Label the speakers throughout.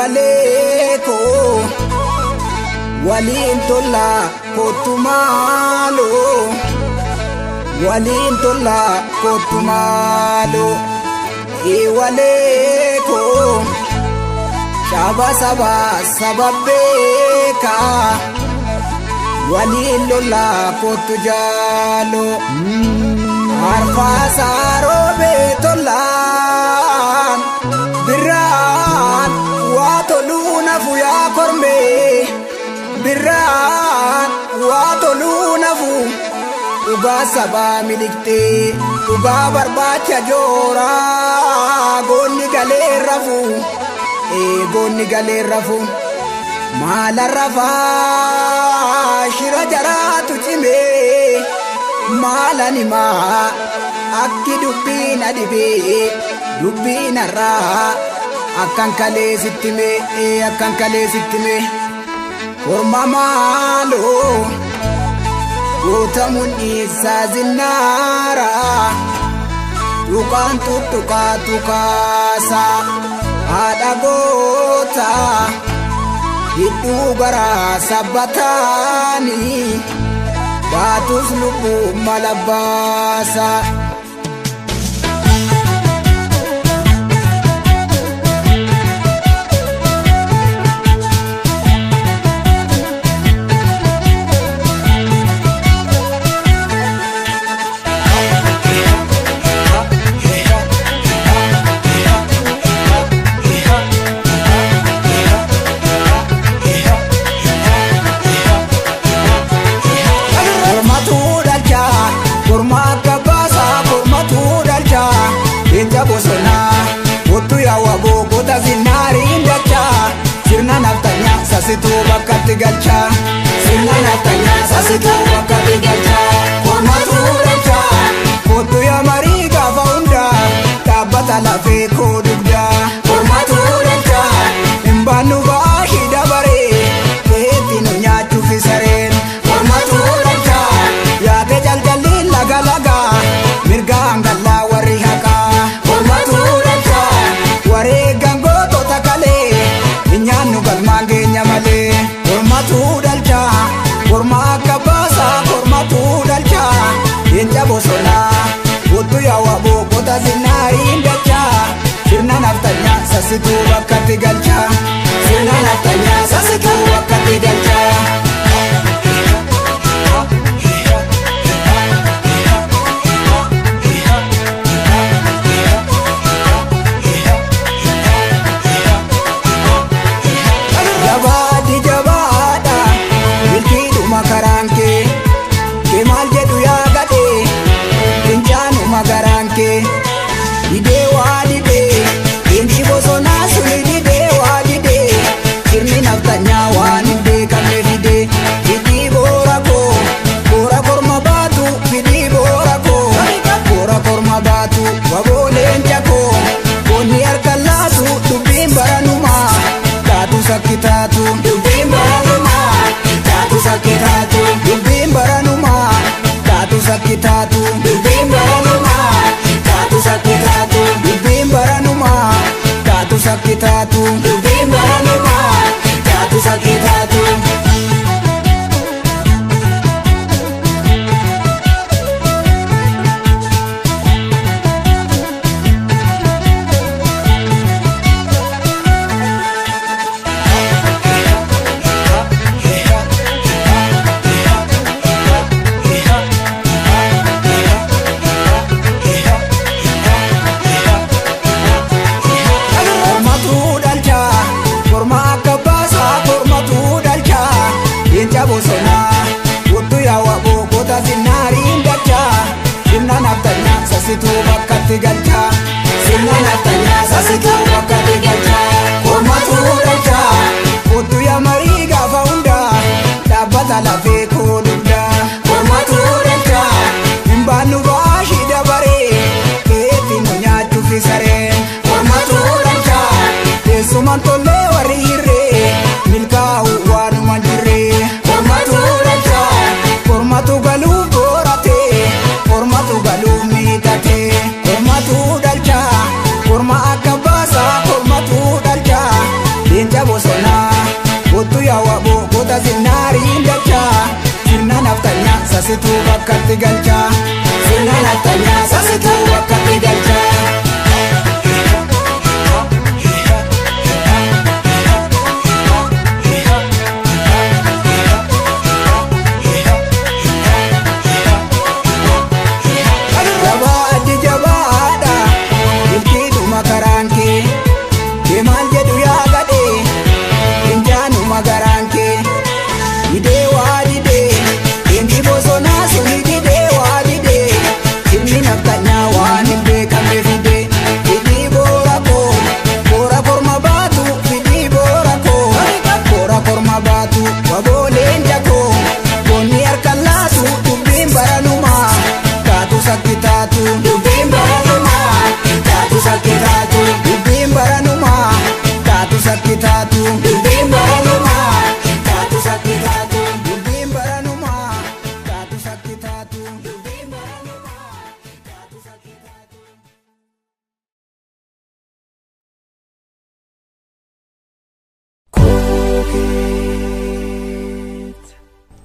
Speaker 1: waleko waliin tolla kotumalo waliin tolla kotumalo waleko shaba saba sababeka waliin lolla kotujalo arfa sarobe tollan birran watoluna fuya korme birran watoluna fu uga saba milikte uga barbacha jora gonni gale rafu mala rafa shira jaratu chime mala ni ma akki dubbina dibe dubbina ra akkan kale sittime korma malo utamun isa zinara tukan tukasa ada gota itu gara sabatani batus lupu malabasa bosona otu ya wabo kota zinari indacha sirna naftanya sasitu bakati galcha sirna naftanya sasitu bakati galcha kormatu galcha otu ya mariga faunda tabata la fe kodugda kormatu galcha imbanu bahi dabare etinu nyachu fisaren kormatu galcha ya te jalgali laga mirga angalla wari haka kormatu dalcha korma kabasa kormatu dalcha inja bosona otu ya wabo kota zinari indacha sirna naftanya sasitu bakati galcha sirna naftanya sasitu bakati galcha dide wadide inji bosona suli dide wadide sirni naftanya wanide galcha sirna naftanya sasitu bakkatti galcha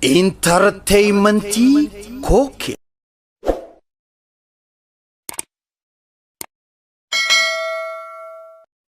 Speaker 2: Entertainment Koke